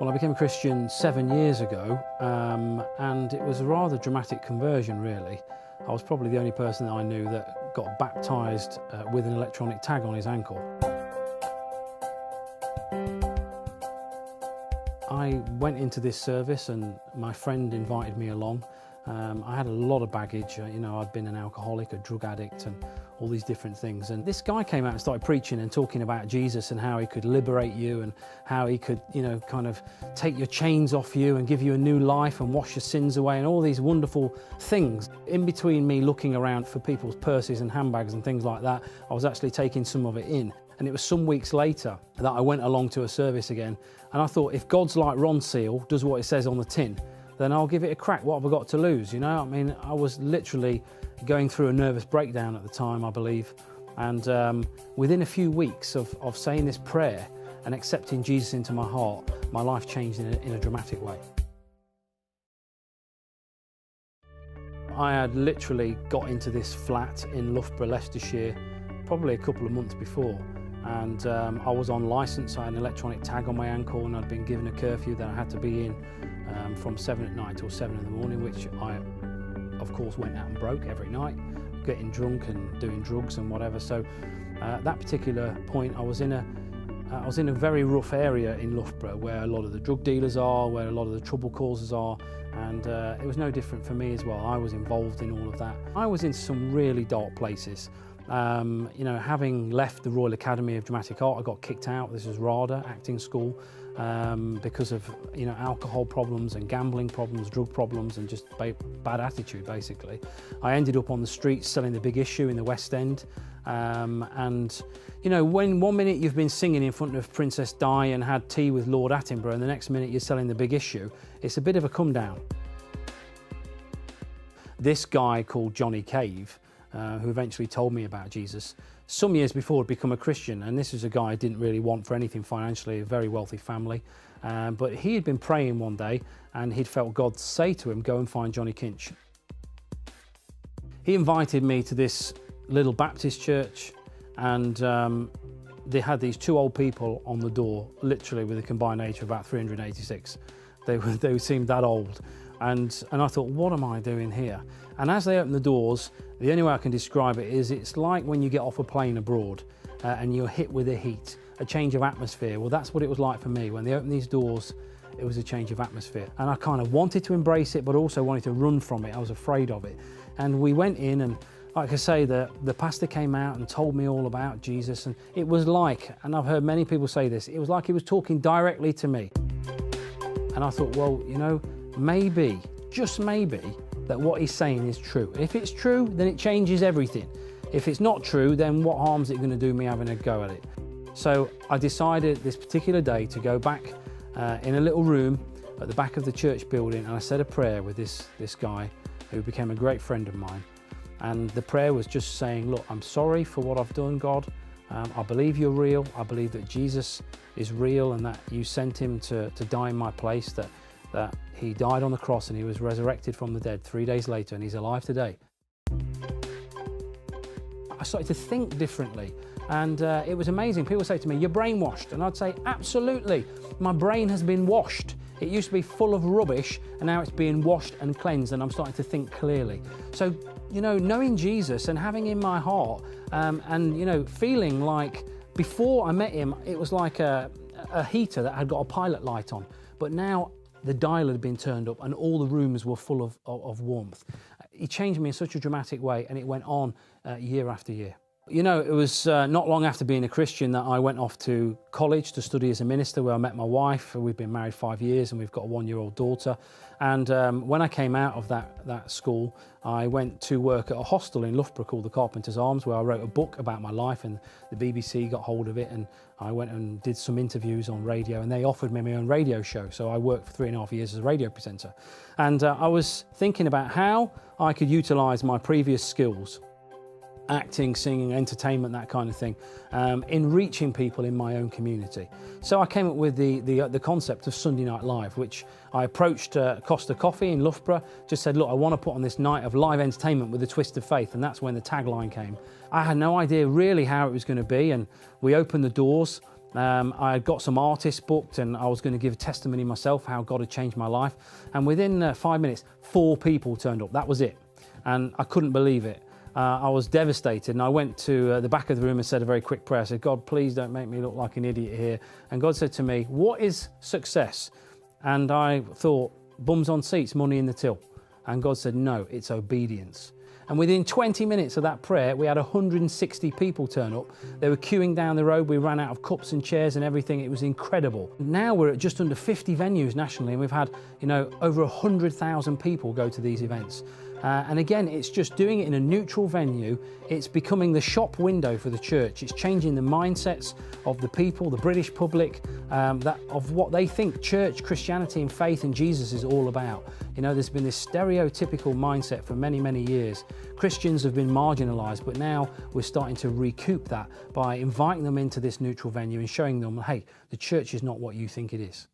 Well, I became a Christian 7 years ago, and it was a rather dramatic conversion, really. I was probably the only person that I knew that got baptised with an electronic tag on his ankle. I went into this service and my friend invited me along. I had a lot of baggage, I'd been an alcoholic, a drug addict and all these different things. And this guy came out and started preaching and talking about Jesus and how he could liberate you and how he could, kind of take your chains off you and give you a new life and wash your sins away and all these wonderful things. In between me looking around for people's purses and handbags and things like that, I was actually taking some of it in. And it was some weeks later that I went along to a service again. And I thought, if God's like Ron Seal, does what it says on the tin, then I'll give it a crack. What have I got to lose? I was literally going through a nervous breakdown at the time, I believe. And within a few weeks of saying this prayer and accepting Jesus into my heart, my life changed in a dramatic way. I had literally got into this flat in Loughborough, Leicestershire, probably a couple of months before. And I was on licence, I had an electronic tag on my ankle and I'd been given a curfew that I had to be in from 7 at night till 7 in the morning, which I, of course, went out and broke every night, getting drunk and doing drugs and whatever. So at that particular point, I was in a very rough area in Loughborough where a lot of the drug dealers are, where a lot of the trouble causers are, and it was no different for me as well. I was involved in all of that. I was in some really dark places. Having left the Royal Academy of Dramatic Art, I got kicked out. This was RADA, acting school, because of alcohol problems and gambling problems, drug problems, and just bad attitude, basically. I ended up on the streets selling the Big Issue in the West End. When 1 minute you've been singing in front of Princess Di and had tea with Lord Attenborough, and the next minute you're selling the Big Issue, it's a bit of a come down. This guy called Johnny Cave, who eventually told me about Jesus, some years before had become a Christian, and this was a guy I didn't really want for anything financially, a very wealthy family, but he had been praying one day and he'd felt God say to him, go and find Johnny Kinch. He invited me to this little Baptist church, and they had these two old people on the door, literally with a combined age of about 386. They seemed that old. And I thought, what am I doing here? And as they opened the doors, the only way I can describe it is it's like when you get off a plane abroad and you're hit with the heat, a change of atmosphere. Well, that's what it was like for me. When they opened these doors, it was a change of atmosphere. And I kind of wanted to embrace it, but also wanted to run from it. I was afraid of it. And we went in, and like I say, the pastor came out and told me all about Jesus. And it was like, and I've heard many people say this, it was like he was talking directly to me. And I thought, well, maybe, just maybe, that what he's saying is true. If it's true, then it changes everything. If it's not true, then what harm is it going to do me having a go at it? So I decided this particular day to go back in a little room at the back of the church building, and I said a prayer with this guy who became a great friend of mine. And the prayer was just saying, look, I'm sorry for what I've done, God. I believe you're real. I believe that Jesus is real and that you sent him to die in my place, that he died on the cross and he was resurrected from the dead 3 days later, and he's alive today. I started to think differently, and it was amazing. People say to me, you're brainwashed, and I'd say, absolutely, my brain has been washed. It used to be full of rubbish, and now it's being washed and cleansed, and I'm starting to think clearly. So, knowing Jesus and having in my heart, and feeling like before I met him, it was like a heater that had got a pilot light on, but now the dial had been turned up and all the rooms were full of warmth. He changed me in such a dramatic way, and it went on year after year. It was not long after being a Christian that I went off to college to study as a minister, where I met my wife. We've been married 5 years and we've got a 1-year-old daughter. And when I came out of that school, I went to work at a hostel in Loughborough called the Carpenter's Arms, where I wrote a book about my life, and the BBC got hold of it, and I went and did some interviews on radio, and they offered me my own radio show. So I worked for 3.5 years as a radio presenter. And I was thinking about how I could utilise my previous skills, acting, singing, entertainment, that kind of thing, in reaching people in my own community. So I came up with the concept of Sunday Night Live, which I approached Costa Coffee in Loughborough, just said, look, I want to put on this night of live entertainment with a twist of faith, and that's when the tagline came. I had no idea really how it was going to be, and we opened the doors, I had got some artists booked and I was going to give a testimony myself how God had changed my life. And within 5 minutes, 4 people turned up. That was it. And I couldn't believe it. I was devastated, and I went to the back of the room and said a very quick prayer. I said, God, please don't make me look like an idiot here. And God said to me, what is success? And I thought, bums on seats, money in the till. And God said, no, it's obedience. And within 20 minutes of that prayer, we had 160 people turn up. They were queuing down the road. We ran out of cups and chairs and everything. It was incredible. Now we're at just under 50 venues nationally, and we've had, over 100,000 people go to these events. And again, it's just doing it in a neutral venue. It's becoming the shop window for the church. It's changing the mindsets of the people, the British public, of what they think church, Christianity and faith and Jesus is all about. There's been this stereotypical mindset for many, many years. Christians have been marginalised, but now we're starting to recoup that by inviting them into this neutral venue and showing them, hey, the church is not what you think it is.